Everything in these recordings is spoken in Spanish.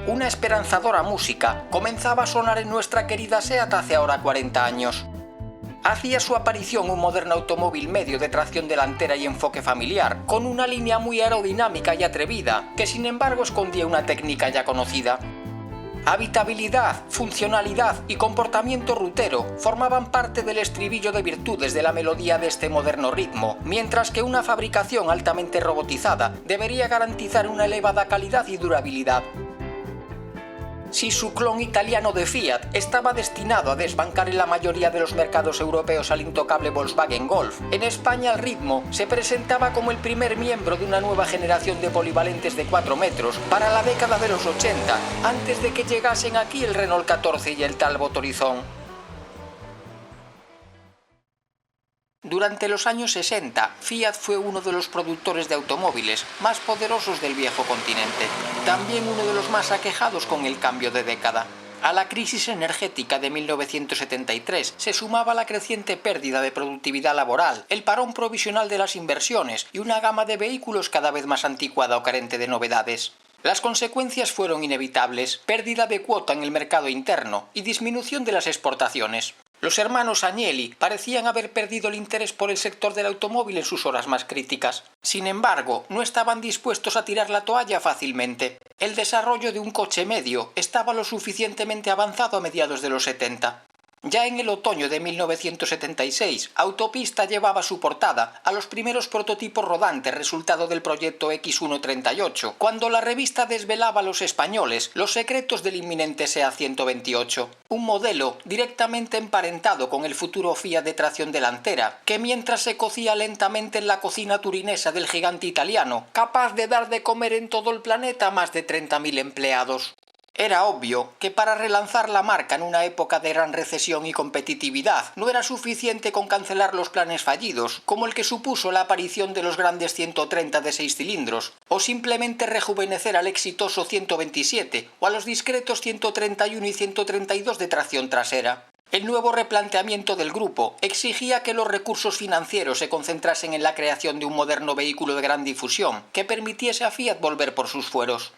Una esperanzadora música comenzaba a sonar en nuestra querida SEAT hace ahora 40 años. Hacía su aparición un moderno automóvil medio de tracción delantera y enfoque familiar, con una línea muy aerodinámica y atrevida, que sin embargo escondía una técnica ya conocida. Habitabilidad, funcionalidad y comportamiento rutero formaban parte del estribillo de virtudes de la melodía de este moderno ritmo, mientras que una fabricación altamente robotizada debería garantizar una elevada calidad y durabilidad. Si su clon italiano de Fiat estaba destinado a desbancar en la mayoría de los mercados europeos al intocable Volkswagen Golf, en España el Ritmo se presentaba como el primer miembro de una nueva generación de polivalentes de 4 metros para la década de los 80, antes de que llegasen aquí el Renault 14 y el Talbot Horizon. Durante los años 60, Fiat fue uno de los productores de automóviles más poderosos del viejo continente, también uno de los más aquejados con el cambio de década. A la crisis energética de 1973 se sumaba la creciente pérdida de productividad laboral, el parón provisional de las inversiones y una gama de vehículos cada vez más anticuada o carente de novedades. Las consecuencias fueron inevitables: pérdida de cuota en el mercado interno y disminución de las exportaciones. Los hermanos Agnelli parecían haber perdido el interés por el sector del automóvil en sus horas más críticas. Sin embargo, no estaban dispuestos a tirar la toalla fácilmente. El desarrollo de un coche medio estaba lo suficientemente avanzado a mediados de los 70. Ya en el otoño de 1976, Autopista llevaba su portada a los primeros prototipos rodantes resultado del proyecto X138, cuando la revista desvelaba a los españoles los secretos del inminente SEAT 128, un modelo directamente emparentado con el futuro Fiat de tracción delantera, que mientras se cocía lentamente en la cocina turinesa del gigante italiano, capaz de dar de comer en todo el planeta a más de 30.000 empleados. Era obvio que para relanzar la marca en una época de gran recesión y competitividad no era suficiente con cancelar los planes fallidos, como el que supuso la aparición de los grandes 130 de 6 cilindros, o simplemente rejuvenecer al exitoso 127 o a los discretos 131 y 132 de tracción trasera. El nuevo replanteamiento del grupo exigía que los recursos financieros se concentrasen en la creación de un moderno vehículo de gran difusión que permitiese a Fiat volver por sus fueros.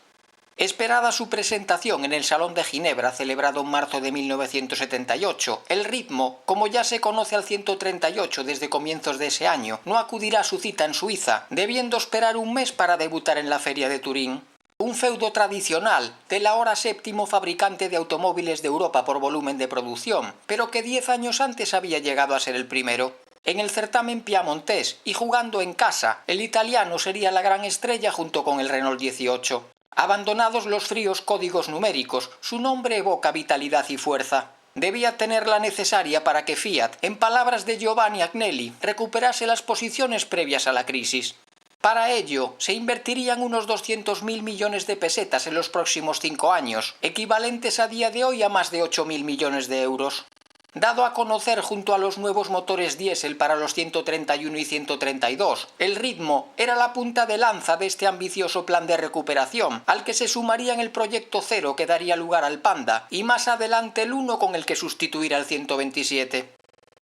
Esperada su presentación en el Salón de Ginebra celebrado en marzo de 1978, el Ritmo, como ya se conoce al 138 desde comienzos de ese año, no acudirá a su cita en Suiza, debiendo esperar un mes para debutar en la Feria de Turín. Un feudo tradicional del ahora séptimo fabricante de automóviles de Europa por volumen de producción, pero que 10 años antes había llegado a ser el primero. En el certamen piamontés y jugando en casa, el italiano sería la gran estrella junto con el Renault 18. Abandonados los fríos códigos numéricos, su nombre evoca vitalidad y fuerza. Debía tener la necesaria para que Fiat, en palabras de Giovanni Agnelli, recuperase las posiciones previas a la crisis. Para ello, se invertirían unos 200.000 millones de pesetas en los próximos 5 años, equivalentes a día de hoy a más de 8.000 millones de euros. Dado a conocer junto a los nuevos motores diésel para los 131 y 132, el Ritmo era la punta de lanza de este ambicioso plan de recuperación, al que se sumarían el proyecto Cero que daría lugar al Panda, y más adelante el Uno con el que sustituirá el 127.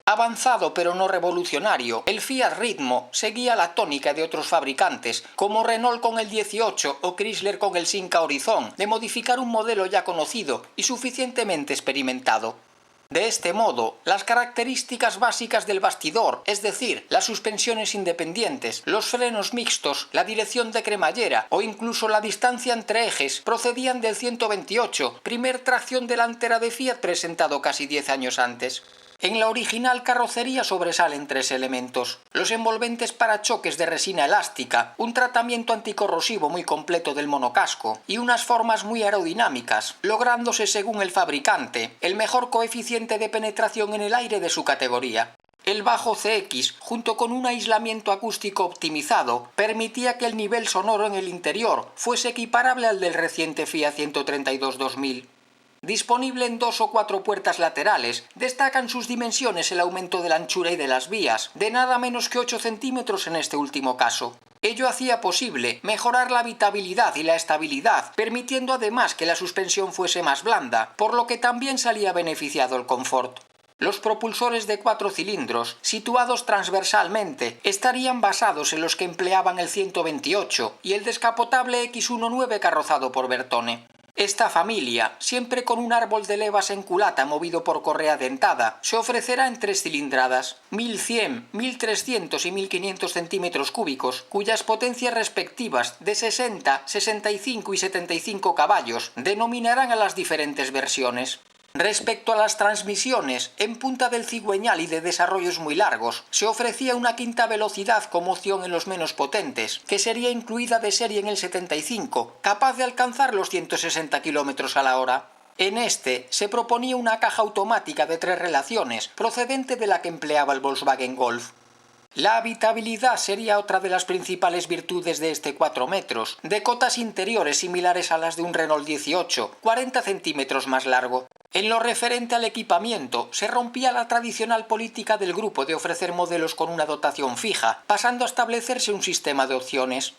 Avanzado pero no revolucionario, el Fiat Ritmo seguía la tónica de otros fabricantes, como Renault con el 18 o Chrysler con el Simca Horizon, de modificar un modelo ya conocido y suficientemente experimentado. De este modo, las características básicas del bastidor, es decir, las suspensiones independientes, los frenos mixtos, la dirección de cremallera o incluso la distancia entre ejes, procedían del 128, primer tracción delantera de Fiat presentado casi 10 años antes. En la original carrocería sobresalen 3 elementos: los envolventes parachoques de resina elástica, un tratamiento anticorrosivo muy completo del monocasco y unas formas muy aerodinámicas, lográndose según el fabricante el mejor coeficiente de penetración en el aire de su categoría. El bajo CX, junto con un aislamiento acústico optimizado, permitía que el nivel sonoro en el interior fuese equiparable al del reciente Fiat 132 2000. Disponible en 2 o 4 puertas laterales, destacan sus dimensiones el aumento de la anchura y de las vías, de nada menos que 8 centímetros en este último caso. Ello hacía posible mejorar la habitabilidad y la estabilidad, permitiendo además que la suspensión fuese más blanda, por lo que también salía beneficiado el confort. Los propulsores de 4 cilindros, situados transversalmente, estarían basados en los que empleaban el 128 y el descapotable X19 carrozado por Bertone. Esta familia, siempre con un árbol de levas en culata movido por correa dentada, se ofrecerá en 3 cilindradas, 1100, 1300 y 1500 centímetros cúbicos, cuyas potencias respectivas de 60, 65 y 75 caballos denominarán a las diferentes versiones. Respecto a las transmisiones, en punta del cigüeñal y de desarrollos muy largos, se ofrecía una quinta velocidad como opción en los menos potentes, que sería incluida de serie en el 75, capaz de alcanzar los 160 km a la hora. En este se proponía una caja automática de 3 relaciones, procedente de la que empleaba el Volkswagen Golf. La habitabilidad sería otra de las principales virtudes de este 4 metros, de cotas interiores similares a las de un Renault 18, 40 centímetros más largo. En lo referente al equipamiento, se rompía la tradicional política del grupo de ofrecer modelos con una dotación fija, pasando a establecerse un sistema de opciones.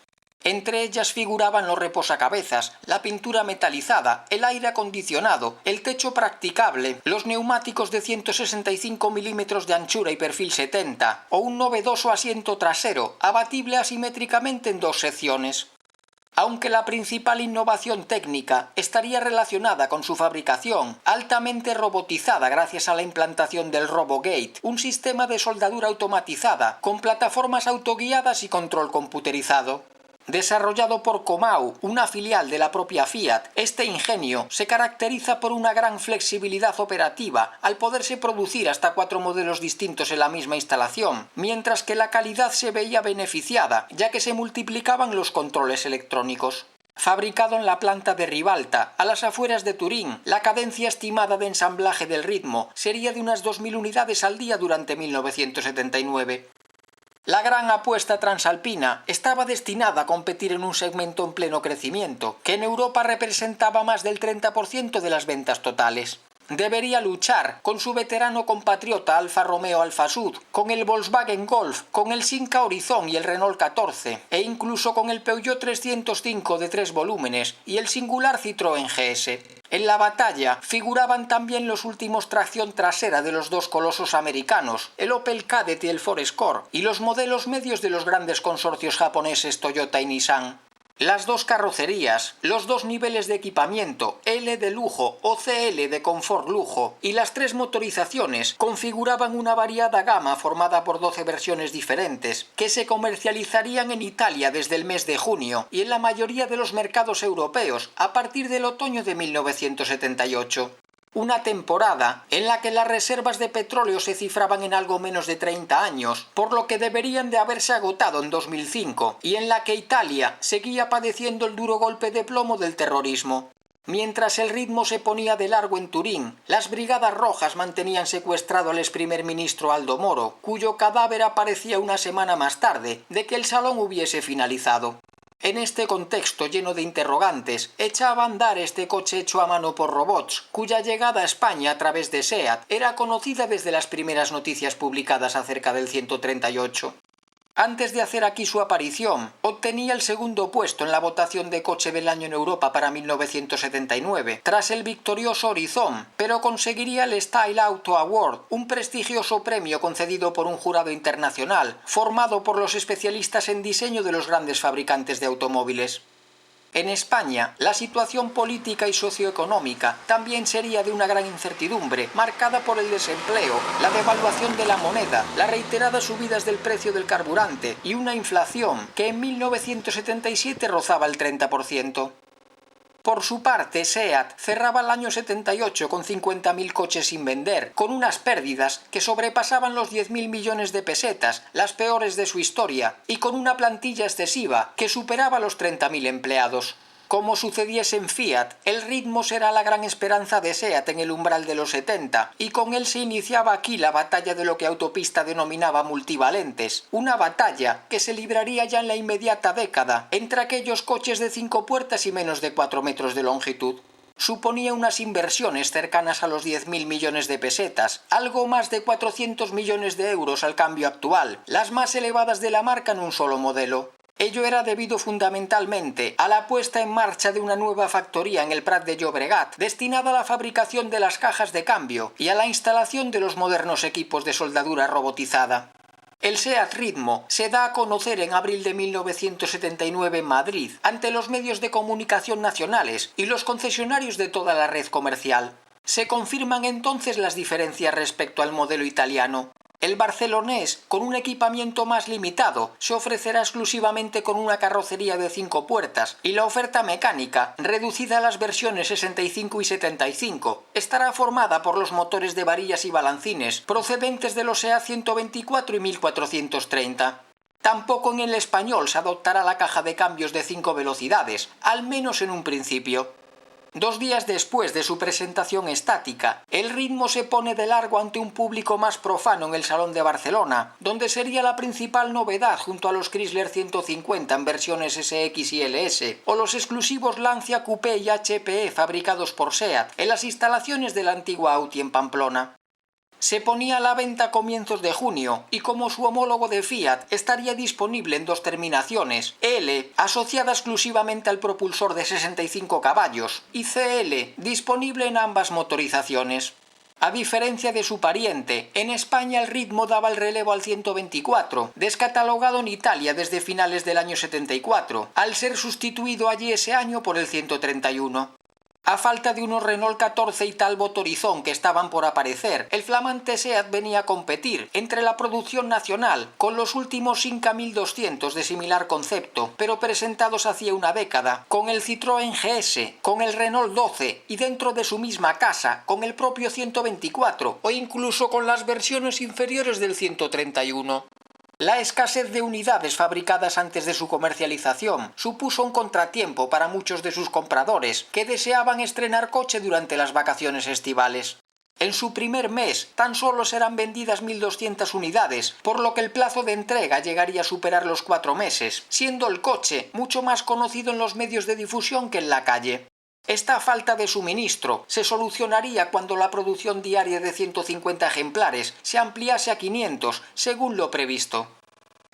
Entre ellas figuraban los reposacabezas, la pintura metalizada, el aire acondicionado, el techo practicable, los neumáticos de 165 milímetros de anchura y perfil 70, o un novedoso asiento trasero, abatible asimétricamente en 2 secciones. Aunque la principal innovación técnica estaría relacionada con su fabricación, altamente robotizada gracias a la implantación del RoboGate, un sistema de soldadura automatizada, con plataformas autoguiadas y control computerizado. Desarrollado por Comau, una filial de la propia Fiat, este ingenio se caracteriza por una gran flexibilidad operativa, al poderse producir hasta 4 modelos distintos en la misma instalación, mientras que la calidad se veía beneficiada, ya que se multiplicaban los controles electrónicos. Fabricado en la planta de Ribalta, a las afueras de Turín, la cadencia estimada de ensamblaje del ritmo sería de unas 2000 unidades al día durante 1979. La gran apuesta transalpina estaba destinada a competir en un segmento en pleno crecimiento, que en Europa representaba más del 30% de las ventas totales. Debería luchar con su veterano compatriota Alfa Romeo Alfa Sud, con el Volkswagen Golf, con el Simca Horizon y el Renault 14, e incluso con el Peugeot 305 de 3 volúmenes y el singular Citroën GS. En la batalla figuraban también los últimos tracción trasera de los 2 colosos americanos, el Opel Kadett y el Ford Escort, y los modelos medios de los grandes consorcios japoneses Toyota y Nissan. Las 2 carrocerías, los 2 niveles de equipamiento, L de lujo o CL de confort lujo, y las 3 motorizaciones configuraban una variada gama formada por 12 versiones diferentes, que se comercializarían en Italia desde el mes de junio y en la mayoría de los mercados europeos a partir del otoño de 1978. Una temporada en la que las reservas de petróleo se cifraban en algo menos de 30 años, por lo que deberían de haberse agotado en 2005, y en la que Italia seguía padeciendo el duro golpe de plomo del terrorismo. Mientras el ritmo se ponía de largo en Turín, las Brigadas Rojas mantenían secuestrado al ex primer ministro Aldo Moro, cuyo cadáver aparecía una semana más tarde de que el salón hubiese finalizado. En este contexto lleno de interrogantes, echaba a andar este coche hecho a mano por robots, cuya llegada a España a través de SEAT era conocida desde las primeras noticias publicadas acerca del 138. Antes de hacer aquí su aparición, obtenía el segundo puesto en la votación de coche del año en Europa para 1979, tras el victorioso Horizon, pero conseguiría el Style Auto Award, un prestigioso premio concedido por un jurado internacional, formado por los especialistas en diseño de los grandes fabricantes de automóviles. En España, la situación política y socioeconómica también sería de una gran incertidumbre, marcada por el desempleo, la devaluación de la moneda, las reiteradas subidas del precio del carburante y una inflación que en 1977 rozaba el 30%. Por su parte, SEAT cerraba el año 78 con 50.000 coches sin vender, con unas pérdidas que sobrepasaban los 10.000 millones de pesetas, las peores de su historia, y con una plantilla excesiva que superaba los 30.000 empleados. Como sucediese en Fiat, el ritmo será la gran esperanza de SEAT en el umbral de los 70, y con él se iniciaba aquí la batalla de lo que Autopista denominaba multivalentes, una batalla que se libraría ya en la inmediata década entre aquellos coches de 5 puertas y menos de 4 metros de longitud. Suponía unas inversiones cercanas a los 10.000 millones de pesetas, algo más de 400 millones de euros al cambio actual, las más elevadas de la marca en un solo modelo. Ello era debido fundamentalmente a la puesta en marcha de una nueva factoría en el Prat de Llobregat, destinada a la fabricación de las cajas de cambio y a la instalación de los modernos equipos de soldadura robotizada. El SEAT Ritmo se da a conocer en abril de 1979 en Madrid, ante los medios de comunicación nacionales y los concesionarios de toda la red comercial. Se confirman entonces las diferencias respecto al modelo italiano. El barcelonés, con un equipamiento más limitado, se ofrecerá exclusivamente con una carrocería de 5 puertas y la oferta mecánica, reducida a las versiones 65 y 75, estará formada por los motores de varillas y balancines procedentes de los SEAT 124 y 1430. Tampoco en el español se adoptará la caja de cambios de 5 velocidades, al menos en un principio. 2 días después de su presentación estática, el Ritmo se pone de largo ante un público más profano en el Salón de Barcelona, donde sería la principal novedad junto a los Chrysler 150 en versiones SX y LS, o los exclusivos Lancia Coupé y HPE fabricados por SEAT en las instalaciones de la antigua Audi en Pamplona. Se ponía a la venta a comienzos de junio y como su homólogo de Fiat estaría disponible en 2 terminaciones, L, asociada exclusivamente al propulsor de 65 caballos, y CL, disponible en ambas motorizaciones. A diferencia de su pariente, en España el Ritmo daba el relevo al 124, descatalogado en Italia desde finales del año 74, al ser sustituido allí ese año por el 131. A falta de unos Renault 14 y Talbot Horizon que estaban por aparecer, el flamante SEAT venía a competir entre la producción nacional con los últimos Inca 1200 de similar concepto, pero presentados hacía una década, con el Citroën GS, con el Renault 12 y dentro de su misma casa, con el propio 124 o incluso con las versiones inferiores del 131. La escasez de unidades fabricadas antes de su comercialización supuso un contratiempo para muchos de sus compradores que deseaban estrenar coche durante las vacaciones estivales. En su primer mes tan solo serán vendidas 1.200 unidades, por lo que el plazo de entrega llegaría a superar los 4 meses, siendo el coche mucho más conocido en los medios de difusión que en la calle. Esta falta de suministro se solucionaría cuando la producción diaria de 150 ejemplares se ampliase a 500, según lo previsto.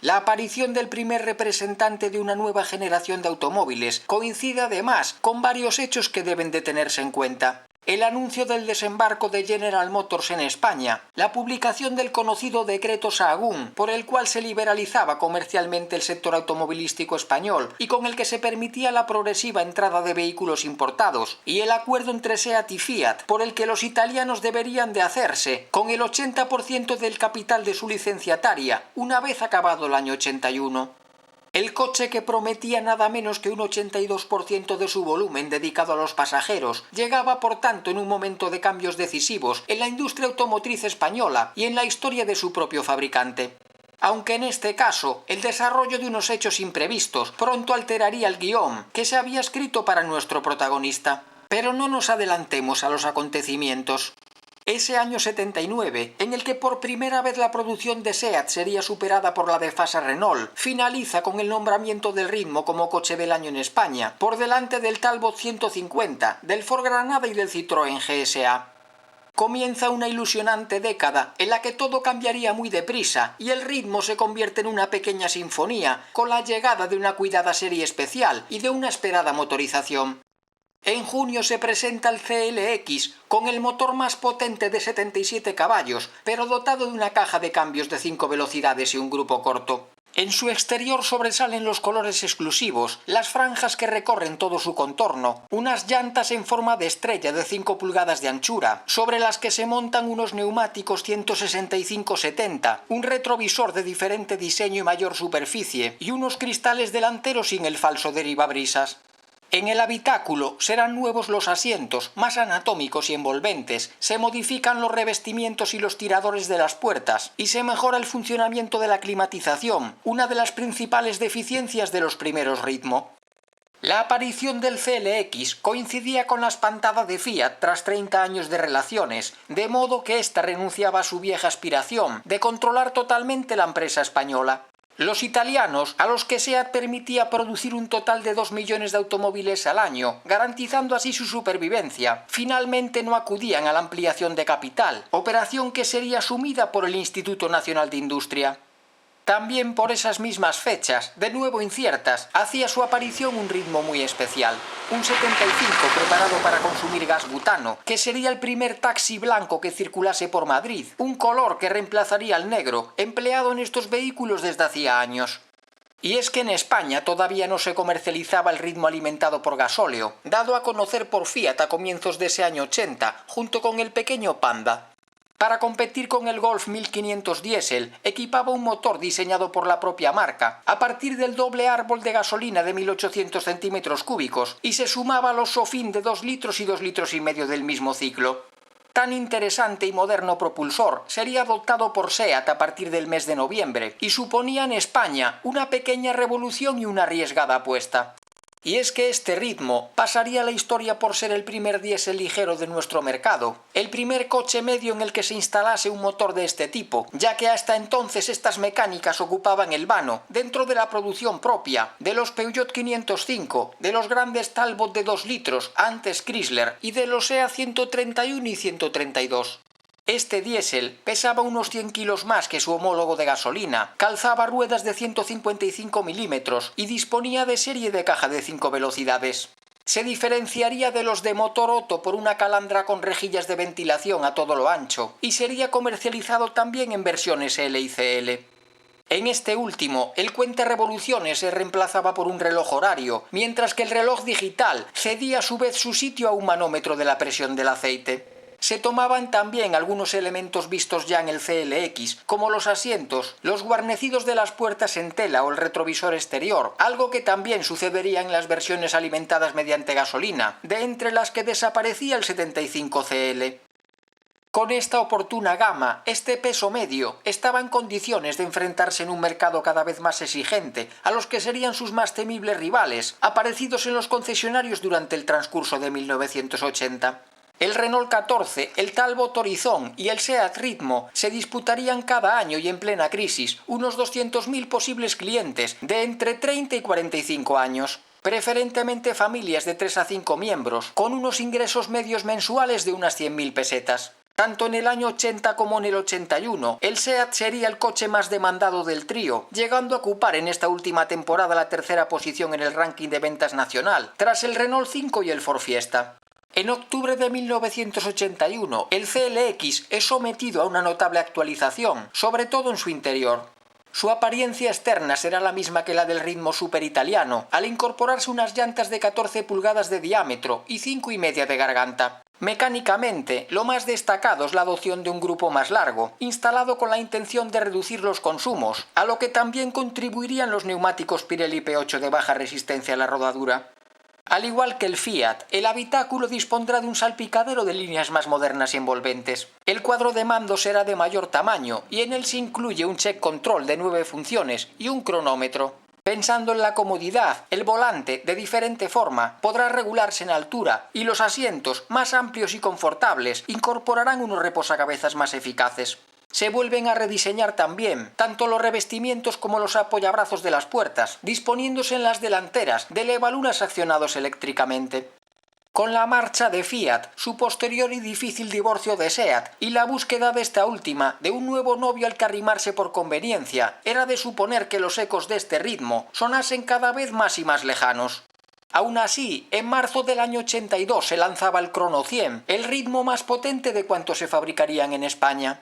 La aparición del primer representante de una nueva generación de automóviles coincide además con varios hechos que deben de tenerse en cuenta. El anuncio del desembarco de General Motors en España, la publicación del conocido Decreto Sahagún, por el cual se liberalizaba comercialmente el sector automovilístico español y con el que se permitía la progresiva entrada de vehículos importados, y el acuerdo entre SEAT y Fiat, por el que los italianos deberían de hacerse con el 80% del capital de su licenciataria, una vez acabado el año 81. El coche, que prometía nada menos que un 82% de su volumen dedicado a los pasajeros, llegaba por tanto en un momento de cambios decisivos en la industria automotriz española y en la historia de su propio fabricante. Aunque en este caso, el desarrollo de unos hechos imprevistos pronto alteraría el guión que se había escrito para nuestro protagonista. Pero no nos adelantemos a los acontecimientos. Ese año 79, en el que por primera vez la producción de SEAT sería superada por la de Fasa Renault, finaliza con el nombramiento del Ritmo como coche del año en España, por delante del Talbot 150, del Ford Granada y del Citroën GSA. Comienza una ilusionante década en la que todo cambiaría muy deprisa y el Ritmo se convierte en una pequeña sinfonía con la llegada de una cuidada serie especial y de una esperada motorización. En junio se presenta el CLX, con el motor más potente de 77 caballos, pero dotado de una caja de cambios de 5 velocidades y un grupo corto. En su exterior sobresalen los colores exclusivos, las franjas que recorren todo su contorno, unas llantas en forma de estrella de 5 pulgadas de anchura, sobre las que se montan unos neumáticos 165-70, un retrovisor de diferente diseño y mayor superficie, y unos cristales delanteros sin el falso derivabrisas. En el habitáculo serán nuevos los asientos, más anatómicos y envolventes, se modifican los revestimientos y los tiradores de las puertas, y se mejora el funcionamiento de la climatización, una de las principales deficiencias de los primeros Ritmo. La aparición del CLX coincidía con la espantada de Fiat tras 30 años de relaciones, de modo que ésta renunciaba a su vieja aspiración de controlar totalmente la empresa española. Los italianos, a los que SEAT permitía producir un total de 2 millones de automóviles al año, garantizando así su supervivencia, finalmente no acudían a la ampliación de capital, operación que sería asumida por el Instituto Nacional de Industria. También por esas mismas fechas, de nuevo inciertas, hacía su aparición un ritmo muy especial. Un 75 preparado para consumir gas butano, que sería el primer taxi blanco que circulase por Madrid, un color que reemplazaría al negro, empleado en estos vehículos desde hacía años. Y es que en España todavía no se comercializaba el ritmo alimentado por gasóleo, dado a conocer por Fiat a comienzos de ese año 80, junto con el pequeño Panda. Para competir con el Golf 1500 diésel, equipaba un motor diseñado por la propia marca, a partir del doble árbol de gasolina de 1800 centímetros cúbicos, y se sumaba a los Sofin de 2 litros y 2 litros y medio del mismo ciclo. Tan interesante y moderno propulsor sería adoptado por SEAT a partir del mes de noviembre, y suponía en España una pequeña revolución y una arriesgada apuesta. Y es que este ritmo pasaría a la historia por ser el primer diésel ligero de nuestro mercado, el primer coche medio en el que se instalase un motor de este tipo, ya que hasta entonces estas mecánicas ocupaban el vano, dentro de la producción propia, de los Peugeot 505, de los grandes Talbot de 2 litros, antes Chrysler, y de los SEAT 131 y 132. Este diésel pesaba unos 100 kilos más que su homólogo de gasolina, calzaba ruedas de 155 milímetros y disponía de serie de caja de 5 velocidades. Se diferenciaría de los de motor Otto por una calandra con rejillas de ventilación a todo lo ancho, y sería comercializado también en versiones L y CL. En este último, el cuenta revoluciones se reemplazaba por un reloj horario, mientras que el reloj digital cedía a su vez su sitio a un manómetro de la presión del aceite. Se tomaban también algunos elementos vistos ya en el CLX, como los asientos, los guarnecidos de las puertas en tela o el retrovisor exterior, algo que también sucedería en las versiones alimentadas mediante gasolina, de entre las que desaparecía el 75CL. Con esta oportuna gama, este peso medio estaba en condiciones de enfrentarse en un mercado cada vez más exigente, a los que serían sus más temibles rivales, aparecidos en los concesionarios durante el transcurso de 1980. El Renault 14, el Talbot Horizon y el SEAT Ritmo se disputarían cada año y en plena crisis unos 200.000 posibles clientes de entre 30 y 45 años. Preferentemente familias de 3 a 5 miembros, con unos ingresos medios mensuales de unas 100.000 pesetas. Tanto en el año 80 como en el 81, el SEAT sería el coche más demandado del trío, llegando a ocupar en esta última temporada la tercera posición en el ranking de ventas nacional, tras el Renault 5 y el Ford Fiesta. En octubre de 1981, el CLX es sometido a una notable actualización, sobre todo en su interior. Su apariencia externa será la misma que la del ritmo super italiano, al incorporarse unas llantas de 14 pulgadas de diámetro y 5,5 de garganta. Mecánicamente, lo más destacado es la adopción de un grupo más largo, instalado con la intención de reducir los consumos, a lo que también contribuirían los neumáticos Pirelli P8 de baja resistencia a la rodadura. Al igual que el Fiat, el habitáculo dispondrá de un salpicadero de líneas más modernas y envolventes. El cuadro de mando será de mayor tamaño y en él se incluye un check control de 9 funciones y un cronómetro. Pensando en la comodidad, el volante, de diferente forma, podrá regularse en altura y los asientos, más amplios y confortables, incorporarán unos reposacabezas más eficaces. Se vuelven a rediseñar también tanto los revestimientos como los apoyabrazos de las puertas, disponiéndose en las delanteras de levalunas accionados eléctricamente. Con la marcha de Fiat, su posterior y difícil divorcio de SEAT y la búsqueda de esta última de un nuevo novio al que arrimarse por conveniencia, era de suponer que los ecos de este ritmo sonasen cada vez más y más lejanos. Aún así, en marzo del año 82 se lanzaba el Crono 100, el ritmo más potente de cuantos se fabricarían en España.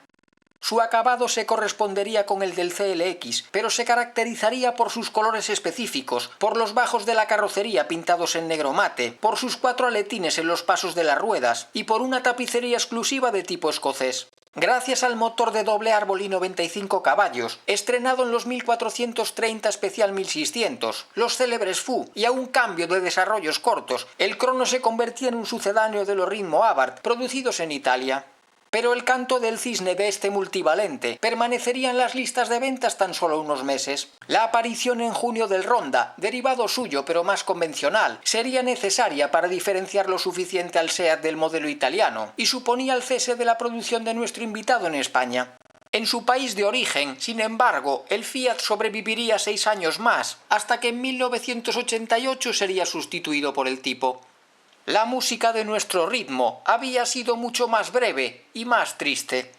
Su acabado se correspondería con el del CLX, pero se caracterizaría por sus colores específicos, por los bajos de la carrocería pintados en negro mate, por sus 4 aletines en los pasos de las ruedas y por una tapicería exclusiva de tipo escocés. Gracias al motor de doble árbol y 95 caballos, estrenado en los 1430 Especial 1600, los célebres FU y a un cambio de desarrollos cortos, el Crono se convertía en un sucedáneo de los ritmo Abarth producidos en Italia. Pero el canto del cisne de este multivalente permanecería en las listas de ventas tan solo unos meses. La aparición en junio del Ronda, derivado suyo pero más convencional, sería necesaria para diferenciar lo suficiente al SEAT del modelo italiano y suponía el cese de la producción de nuestro invitado en España. En su país de origen, sin embargo, el Fiat sobreviviría 6 años más, hasta que en 1988 sería sustituido por el tipo. La música de nuestro ritmo había sido mucho más breve y más triste.